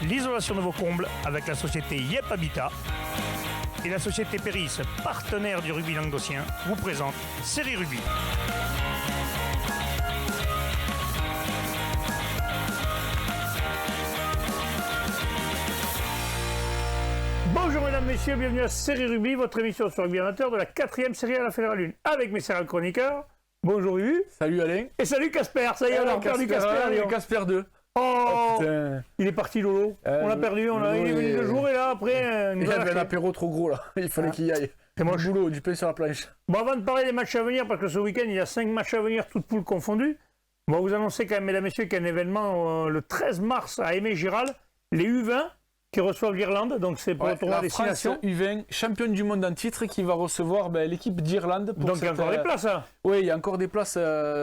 l'isolation de vos combles avec la société Yep Habitat. Et la société Péris, partenaire du rugby languedocien, vous présente Série Rugby. Bonjour mesdames, messieurs, bienvenue à Série Rugby, votre émission sur rugby amateur de la 4e série à la Fédérale 1. Avec mes sérieux chroniqueurs, bonjour Ubu. Salut Alain. Et salut Casper, ça y est, on a perdu Casper. Casper 2. Oh, il est parti Lolo, on l'a perdu, il est venu 2 jours et là après... Il avait un apéro trop gros là, il fallait qu'il y aille. C'est moche. Boulot, du pain sur la planche. Bon, avant de parler des matchs à venir, parce que ce week-end il y a 5 matchs à venir, toutes poules confondues, on va vous annoncer quand même, mesdames et messieurs, qu'il y a un événement le 13 mars à Aimé-Giral, les U20 qui reçoivent l'Irlande, donc c'est pour le tournoi destination. France U20, championne du monde en titre, qui va recevoir l'équipe d'Irlande. Donc il y a encore des places, hein. Oui, il y a encore des places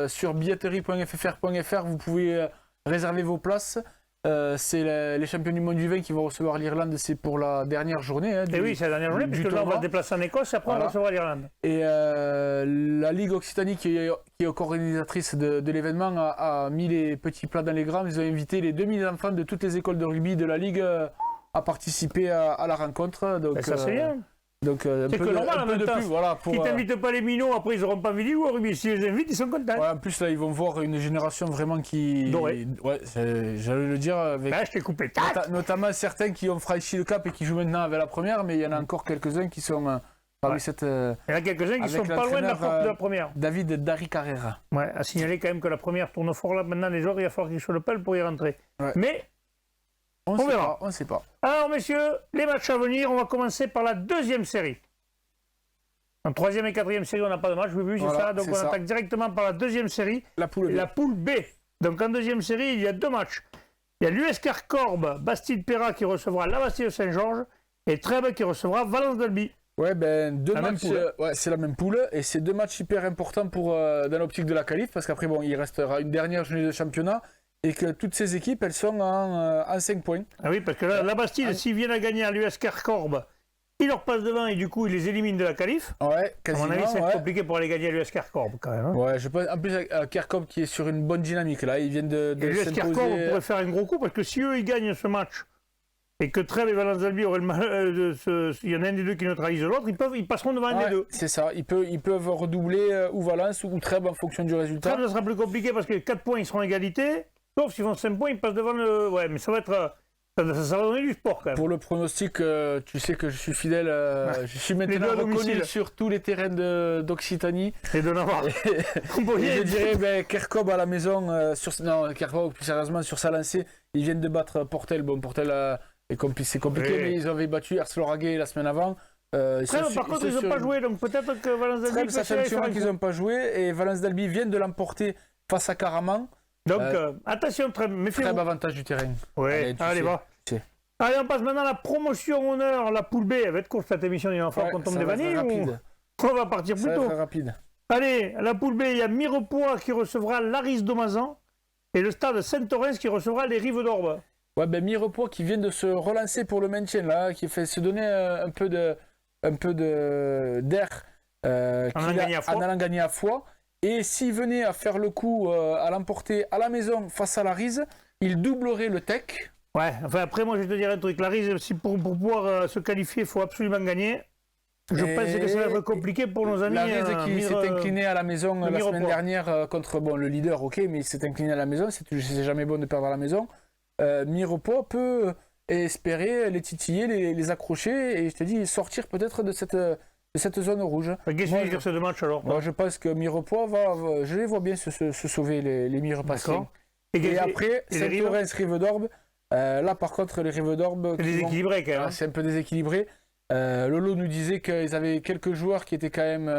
sur billetterie.ffr.fr, vous pouvez réserver vos places. C'est les champions du monde du 20 qui vont recevoir l'Irlande, c'est pour la dernière journée. Et oui, c'est la dernière journée, puisque là on va se déplacer en Écosse et après on va recevoir l'Irlande. Et la Ligue Occitanie, qui est organisatrice de l'événement, a mis les petits plats dans les grands. Ils ont invité les 2000 enfants de toutes les écoles de rugby de la Ligue à participer à la rencontre. Donc, ça c'est bien. Donc c'est que normal en même temps. Voilà, ils t'invitent pas les minots, après ils n'auront pas envie d'y jouer au rugby. Si ils les invitent, ils sont contents. Ouais, en plus là, ils vont voir une génération vraiment qui... Dorée. Ouais, j'allais le dire avec... je t'ai coupé. Notamment certains qui ont franchi le cap et qui jouent maintenant avec la première, mais il y en a encore quelques-uns qui sont parmi cette... Il y en a quelques-uns qui sont pas loin de la première. David Dari Carrera. Ouais, à signaler quand même que la première tourne fort là. Maintenant, les joueurs, il va falloir qu'ils soient le pelle pour y rentrer. Ouais. Mais... On verra. On ne sait pas. Alors, messieurs, les matchs à venir, on va commencer par la 2e série. En 3e et 4e série, on n'a pas de match, c'est ça. Donc, on attaque directement par la 2e série. La poule B. Donc, en 2e série, il y a 2 matchs. Il y a l'US Carcorbe, Bastille-Péra qui recevra la Bastille de Saint-Georges et Trèbes qui recevra Valence d'Albi. Ouais, deux matchs. Ouais, c'est la même poule. Et c'est 2 matchs hyper importants dans l'optique de la qualif, parce qu'après, il restera une dernière journée de championnat. Et que toutes ces équipes, elles sont en 5 points. Ah oui, parce que là, la Bastille, s'ils viennent à gagner à l'US Carcorbe, ils leur passent devant et du coup, ils les éliminent de la qualif. Ouais, quasiment. À mon avis, c'est compliqué pour aller gagner à l'US Carcorbe quand même. Hein. Ouais, je pense. En plus, Carcorbe qui est sur une bonne dynamique là, ils viennent de l'US Carcorbe pourrait faire un gros coup parce que si eux, ils gagnent ce match et que Trèbes et Valence d'Albi auraient le mal il y en a un des deux qui neutralise l'autre, ils passeront devant un des deux. C'est ça, ils peuvent redoubler ou Valence ou Trèbes en fonction du résultat. Trèbes, ça sera plus compliqué parce que 4 points, ils seront en égalité. Sauf s'ils font 5 points, ils passent devant le... Ouais, mais ça va être... Ça va donner du sport, quand même. Pour le pronostic, tu sais que je suis fidèle. Je suis maintenant reconnu sur tous les terrains d'Occitanie. Et de Navarre. Je dirais, Kercob à la maison, Kercob, plus sérieusement, sur sa lancée, ils viennent de battre Portel. Bon, Portel, c'est compliqué, mais ils avaient battu Ars-Loraguet la semaine avant. Par contre, ils n'ont pas joué, donc peut-être que Valence d'Albi... Ça fait un petit moment qu'ils n'ont pas joué, et Valence d'Albi viennent de l'emporter face à Caraman. Donc, attention, méfiez-vous. Très avantage du terrain. Ouais, allez, va. Allez, on passe maintenant à la promotion honneur, la poule B. Elle va être courte cette émission, il va falloir qu'on tombe des vanilles ou on va partir plus tôt. Très rapide. Allez, la poule B, il y a Mirepoix qui recevra l'Aris d'Omazan et le stade Saint-Orens qui recevra les Rives d'Orbe. Ouais, Mirepoix qui vient de se relancer pour le maintien, là, qui fait se donner un peu d'air en allant gagner à Foix. Et s'il venait à faire le coup à l'emporter à la maison face à la Rise, il doublerait le tech. Ouais, enfin après moi je vais te dire un truc, la Rise, si pour pouvoir se qualifier, il faut absolument gagner. Je pense que ça va être compliqué pour nos amis. La Rise qui s'est incliné à la maison la semaine dernière contre le leader, ok, mais il s'est incliné à la maison, c'est jamais bon de perdre à la maison. Mirepoix peut espérer les titiller, les accrocher, et je te dis, sortir peut-être de cette zone rouge. Qu'est-ce que tu veux dire ces 2 matchs alors? Moi je pense que Mirepoix je les vois bien se sauver les Mirepassiens. Et après, Saint-Orens, Rives d'Orbe. Là par contre les Rives d'Orbe... C'est déséquilibré quand même. C'est un peu déséquilibré. Lolo nous disait qu'ils avaient quelques joueurs qui étaient quand même...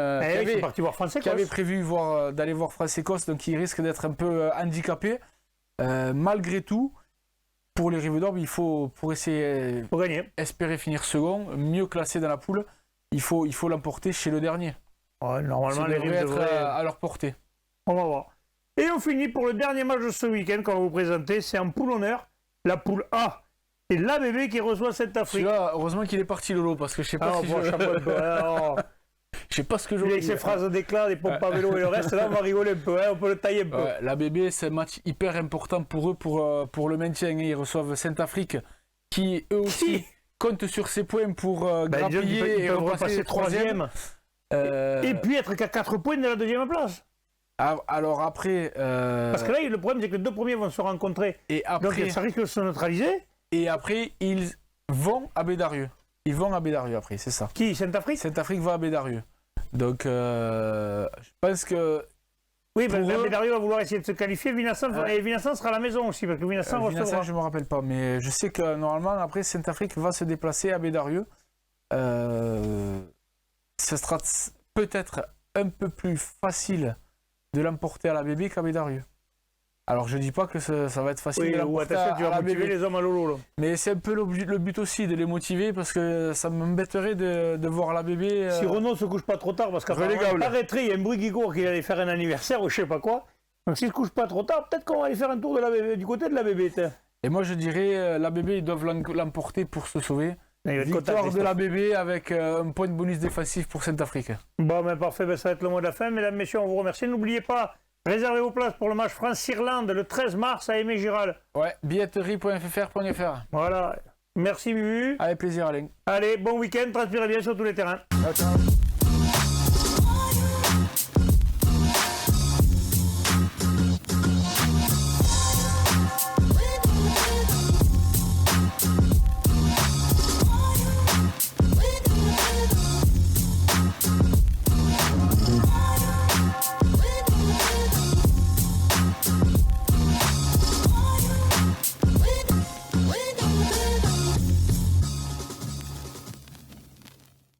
qui avaient prévu d'aller voir France-Écosse, donc ils risquent d'être un peu handicapés. Malgré tout, pour les Rives d'Orbe, il faut, pour essayer espérer finir second, mieux classé dans la poule, il faut l'emporter chez le dernier. Ouais, normalement, les Rives devraient être à leur portée. On va voir. Et on finit pour le dernier match de ce week-end qu'on va vous présenter. C'est en poule honneur, la poule A. Et l'ABB qui reçoit cette Afrique. Celui-là, heureusement qu'il est parti, Lolo, parce que je sais pas si je sais pas ce que j'aurais dit. Avec ses phrases d'éclat, les pompes à vélo et le reste, là, on va rigoler un peu, on peut le tailler un peu. L'ABB, c'est un match hyper important pour eux, pour le maintien. Ils reçoivent Saint-Afrique. qui eux aussi comptent sur ces points pour grappiller et repasser 3e. Et puis être qu'à 4 points de la 2e place. Alors après... Parce que là, le problème, c'est que les 2 premiers vont se rencontrer. Et après, donc ça risque de se neutraliser. Et après, ils vont à Bédarieux. Ils vont à Bédarieux après, c'est ça. Qui? Saint-Afrique? Saint-Afrique va à Bédarieux. Donc, je pense que... Oui, Bédarieux va vouloir essayer de se qualifier. Vincent sera à la maison aussi, parce que Vincent recevra. Je ne me rappelle pas, mais je sais que normalement, après, Saint-Afrique va se déplacer à Bédarieux. Ce sera peut-être un peu plus facile de l'emporter à la bébé qu'à Bédarieux. Alors je dis pas que ça va être facile de l'emporter à la bébé. Les hommes à Lolo, là. Mais c'est un peu le but aussi de les motiver, parce que ça m'embêterait de voir la bébé... Si Renaud se couche pas trop tard, parce qu'après il paraîtrait, il y a un bruit qui court qu'il allait faire un anniversaire ou je sais pas quoi. Donc s'il se couche pas trop tard, peut-être qu'on va aller faire un tour du côté de la bébé. Et moi je dirais, la bébé, ils doivent l'emporter pour se sauver. Victoire de la bébé avec un point de bonus défensif pour Saint-Afrique. Bon, ben parfait, ça va être le mot de la fin. Mesdames, messieurs, on vous remercie. N'oubliez pas, réservez vos places pour le match France-Irlande le 13 mars à Aimé-Giral. Ouais, billetterie.ffr.fr. Voilà. Merci, Mumu. Avec plaisir, Alain. Allez, bon week-end, transpirez bien sur tous les terrains. Ciao, ciao.